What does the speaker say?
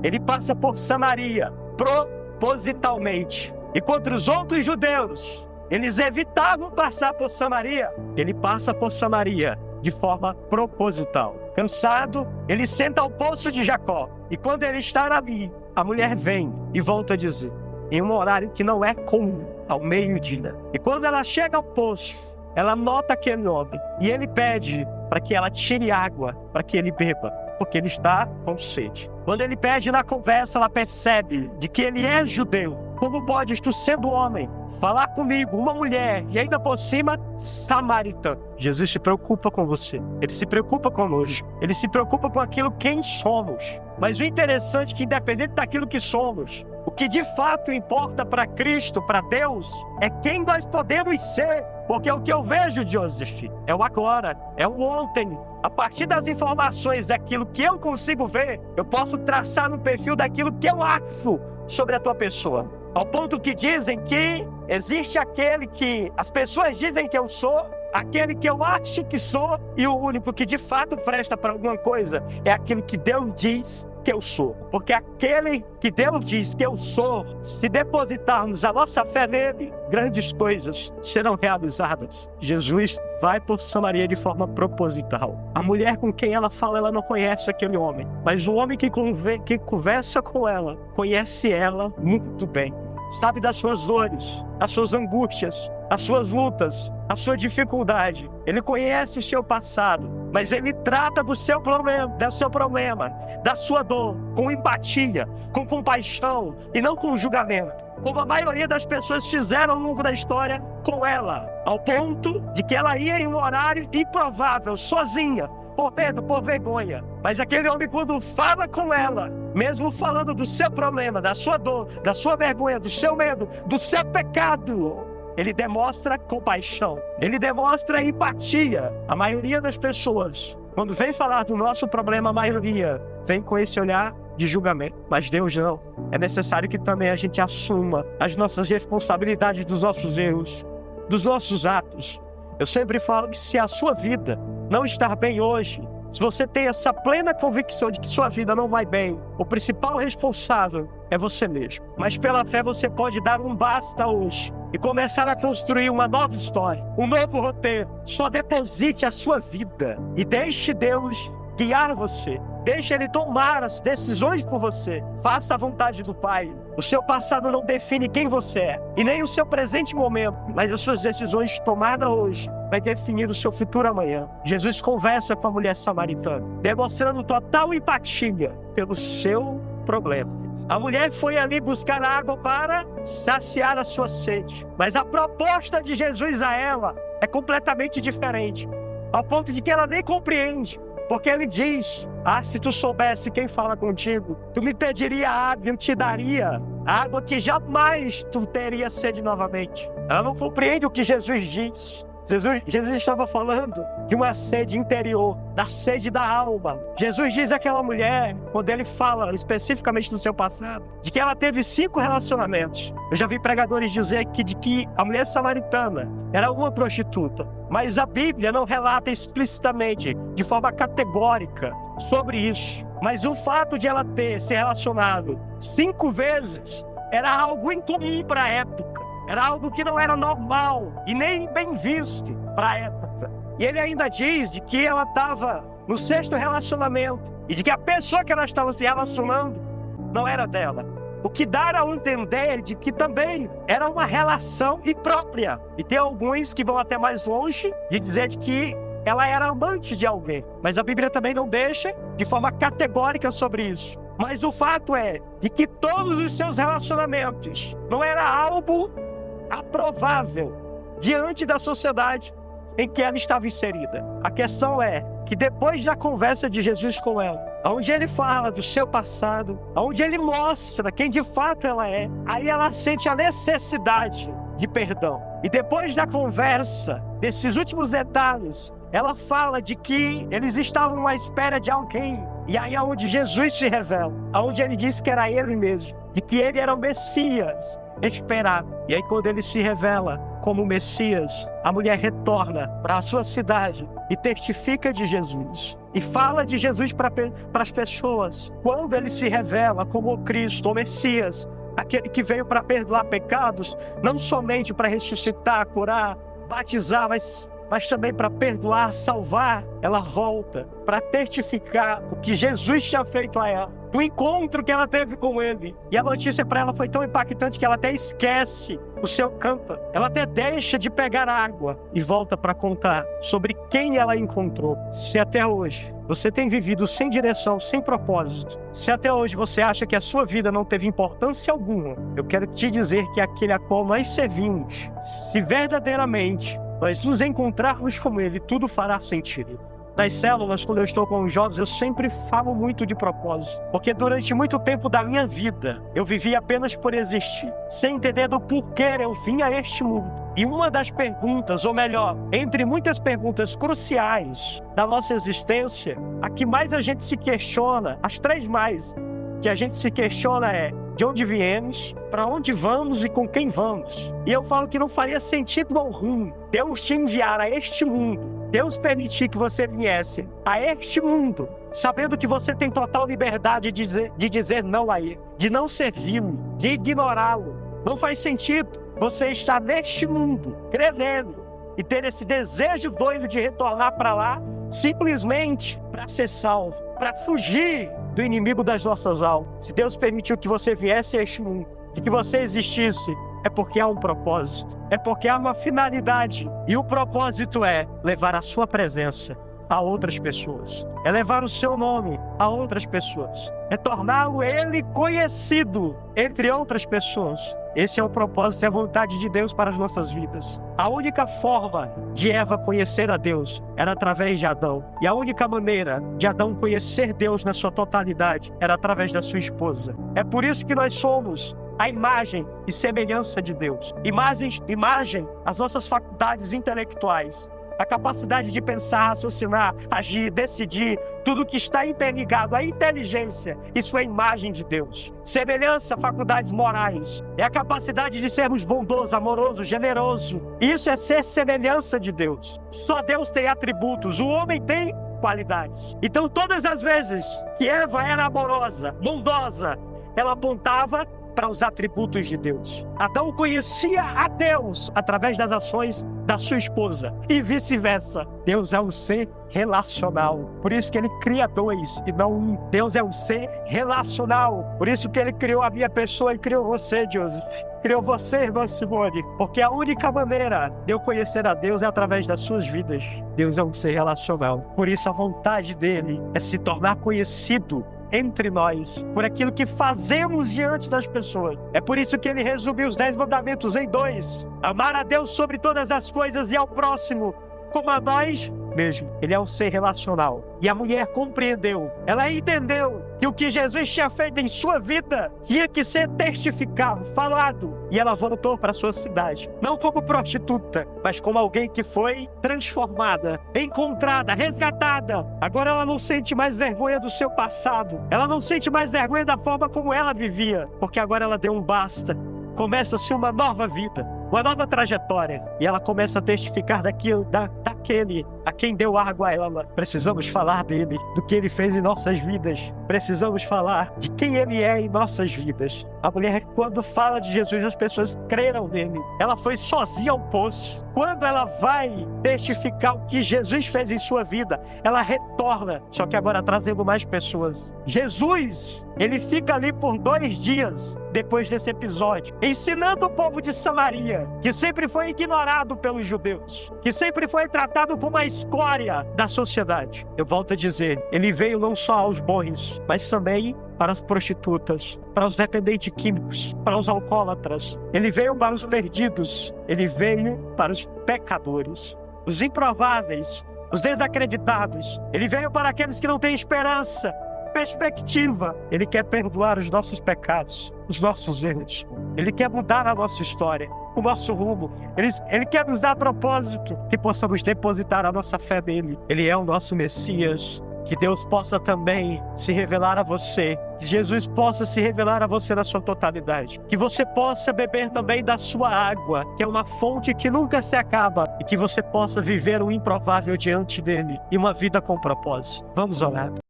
ele passa por Samaria propositalmente. Enquanto os outros judeus, eles evitavam passar por Samaria, ele passa por Samaria de forma proposital. Cansado, ele senta ao poço de Jacó. E quando ele está ali, a mulher vem e volta a dizer, em um horário que não é comum, ao meio-dia. E quando ela chega ao poço, ela nota aquele homem e ele pede para que ela tire água para que ele beba, porque ele está com sede. Quando ele pede na conversa, ela percebe de que ele é judeu. Como podes tu, sendo homem, falar comigo, uma mulher, e ainda por cima, samaritano? Jesus se preocupa com você. Ele se preocupa conosco. Ele se preocupa com aquilo quem somos. Mas o interessante é que, independente daquilo que somos, o que de fato importa para Cristo, para Deus, é quem nós podemos ser. Porque o que eu vejo, Joseph, é o agora, é o ontem. A partir das informações daquilo que eu consigo ver, eu posso traçar no perfil daquilo que eu acho sobre a tua pessoa. Ao ponto que dizem que existe aquele que as pessoas dizem que eu sou, aquele que eu acho que sou, e o único que de fato presta para alguma coisa é aquilo que Deus diz que eu sou. Porque aquele que Deus diz que eu sou, se depositarmos a nossa fé nele, grandes coisas serão realizadas. Jesus vai por Samaria de forma proposital. A mulher com quem ela fala, ela não conhece aquele homem. Mas o homem que conversa com ela, conhece ela muito bem. Sabe das suas dores, das suas angústias, as suas lutas, a sua dificuldade. Ele conhece o seu passado, mas ele trata do seu problema, da sua dor, com empatia, com compaixão e não com julgamento, como a maioria das pessoas fizeram ao longo da história com ela, ao ponto de que ela ia em um horário improvável, sozinha, por medo, por vergonha. Mas aquele homem, quando fala com ela, mesmo falando do seu problema, da sua dor, da sua vergonha, do seu medo, do seu pecado, ele demonstra compaixão, ele demonstra empatia. A maioria das pessoas, quando vem falar do nosso problema, a maioria vem com esse olhar de julgamento. Mas Deus não. É necessário que também a gente assuma as nossas responsabilidades dos nossos erros, dos nossos atos. Eu sempre falo que se a sua vida não estar bem hoje, se você tem essa plena convicção de que sua vida não vai bem, o principal responsável é você mesmo. Mas pela fé você pode dar um basta hoje e começar a construir uma nova história, um novo roteiro. Só deposite a sua vida e deixe Deus guiar você. Deixe Ele tomar as decisões por você. Faça a vontade do Pai. O seu passado não define quem você é, e nem o seu presente momento, mas as suas decisões tomadas hoje vai definir o seu futuro amanhã. Jesus conversa com a mulher samaritana, demonstrando total empatia pelo seu problema. A mulher foi ali buscar água para saciar a sua sede, mas a proposta de Jesus a ela é completamente diferente, ao ponto de que ela nem compreende. Porque ele diz, se tu soubesse quem fala contigo, tu me pediria água, eu te daria água que jamais tu teria sede novamente. Ela não compreende o que Jesus diz. Jesus estava falando de uma sede interior, da sede da alma. Jesus diz àquela mulher, quando ele fala especificamente do seu passado, de que ela teve 5 relacionamentos. Eu já vi pregadores dizer de que a mulher samaritana era uma prostituta. Mas a Bíblia não relata explicitamente, de forma categórica, sobre isso. Mas o fato de ela ter se relacionado 5 vezes era algo incomum para a época. Era algo que não era normal e nem bem visto para a época. E ele ainda diz de que ela estava no 6º relacionamento e de que a pessoa que ela estava se relacionando não era dela. O que dá a entender de que também era uma relação imprópria. E tem alguns que vão até mais longe de dizer de que ela era amante de alguém. Mas a Bíblia também não deixa de forma categórica sobre isso. Mas o fato é de que todos os seus relacionamentos não era algo aprovável diante da sociedade em que ela estava inserida. A questão é que depois da conversa de Jesus com ela, onde ele fala do seu passado, onde ele mostra quem de fato ela é, aí ela sente a necessidade de perdão. E depois da conversa, desses últimos detalhes, ela fala de que eles estavam à espera de alguém. E aí é onde Jesus se revela, onde ele disse que era ele mesmo, de que ele era o Messias, esperar. E aí, quando ele se revela como Messias, a mulher retorna para a sua cidade e testifica de Jesus. E fala de Jesus para as pessoas. Quando ele se revela como o Cristo, o Messias, aquele que veio para perdoar pecados, não somente para ressuscitar, curar, batizar, mas também para perdoar, salvar, ela volta para testificar o que Jesus tinha feito a ela, do encontro que ela teve com ele. E a notícia para ela foi tão impactante que ela até esquece o seu canto. Ela até deixa de pegar água e volta para contar sobre quem ela encontrou. Se até hoje você tem vivido sem direção, sem propósito, se até hoje você acha que a sua vida não teve importância alguma, eu quero te dizer que aquele a qual nós servimos, se verdadeiramente nós nos encontrarmos com ele, tudo fará sentido. Nas células, quando eu estou com os jovens, eu sempre falo muito de propósito. Porque durante muito tempo da minha vida, eu vivi apenas por existir, sem entender do porquê eu vim a este mundo. E uma das perguntas, ou melhor, entre muitas perguntas cruciais da nossa existência, a que mais a gente se questiona, as três mais que a gente se questiona é: de onde viemos, para onde vamos e com quem vamos? E eu falo que não faria sentido algum Deus te enviar a este mundo, Deus permitir que você viesse a este mundo, sabendo que você tem total liberdade de dizer não a ele, de não servi-lo, de ignorá-lo. Não faz sentido você estar neste mundo, crer nele, e ter esse desejo doido de retornar para lá, simplesmente para ser salvo, para fugir do inimigo das nossas almas. Se Deus permitiu que você viesse a este mundo, de que você existisse, é porque há um propósito, é porque há uma finalidade. E o propósito é levar a sua presença a outras pessoas, é levar o seu nome a outras pessoas, é torná-lo ele conhecido entre outras pessoas. Esse é o propósito e a vontade de Deus para as nossas vidas. A única forma de Eva conhecer a Deus era através de Adão. E a única maneira de Adão conhecer Deus na sua totalidade era através da sua esposa. É por isso que nós somos a imagem e semelhança de Deus. Imagem, as nossas faculdades intelectuais, a capacidade de pensar, raciocinar, agir, decidir, tudo que está interligado à inteligência, isso é a imagem de Deus. Semelhança, faculdades morais, é a capacidade de sermos bondoso, amoroso, generoso. Isso é ser semelhança de Deus. Só Deus tem atributos, o homem tem qualidades. Então, todas as vezes que Eva era amorosa, bondosa, ela apontava para os atributos de Deus. Adão conhecia a Deus através das ações da sua esposa e vice-versa. Deus é um ser relacional. Por isso que ele cria dois e não um. Deus é um ser relacional. Por isso que ele criou a minha pessoa e criou você, Joseph. Criou você, irmã Simone. Porque a única maneira de eu conhecer a Deus é através das suas vidas. Deus é um ser relacional. Por isso a vontade dele é se tornar conhecido entre nós, por aquilo que fazemos diante das pessoas. É por isso que ele resumiu os 10 mandamentos em 2. Amar a Deus sobre todas as coisas e ao próximo como a nós mesmo. Ele é um ser relacional. E a mulher compreendeu, ela entendeu que o que Jesus tinha feito em sua vida tinha que ser testificado, falado. E ela voltou para sua cidade, não como prostituta, mas como alguém que foi transformada, encontrada, resgatada. Agora ela não sente mais vergonha do seu passado, ela não sente mais vergonha da forma como ela vivia, porque agora ela deu um basta. Começa-se uma nova vida, uma nova trajetória. E ela começa a testificar daquele a quem deu água a ela. Precisamos falar dele, do que ele fez em nossas vidas. Precisamos falar de quem ele é em nossas vidas. A mulher, quando fala de Jesus, as pessoas creram nele. Ela foi sozinha ao poço. Quando ela vai testificar o que Jesus fez em sua vida, ela retorna, só que agora trazendo mais pessoas. Jesus, ele fica ali por 2 dias depois desse episódio, ensinando o povo de Samaria, que sempre foi ignorado pelos judeus, que sempre foi tratado como a escória da sociedade. Eu volto a dizer, ele veio não só aos bons, mas também para as prostitutas, para os dependentes químicos, para os alcoólatras. Ele veio para os perdidos, ele veio para os pecadores, os improváveis, os desacreditados. Ele veio para aqueles que não têm esperança, perspectiva. Ele quer perdoar os nossos pecados, os nossos erros. Ele quer mudar a nossa história, o nosso rumo. Ele quer nos dar propósito, que possamos depositar a nossa fé nele. Ele é o nosso Messias, Que Deus possa também se revelar a você. Que Jesus possa se revelar a você na sua totalidade. Que você possa beber também da sua água, que é uma fonte que nunca se acaba. E que você possa viver o improvável diante dele e uma vida com propósito. Vamos orar.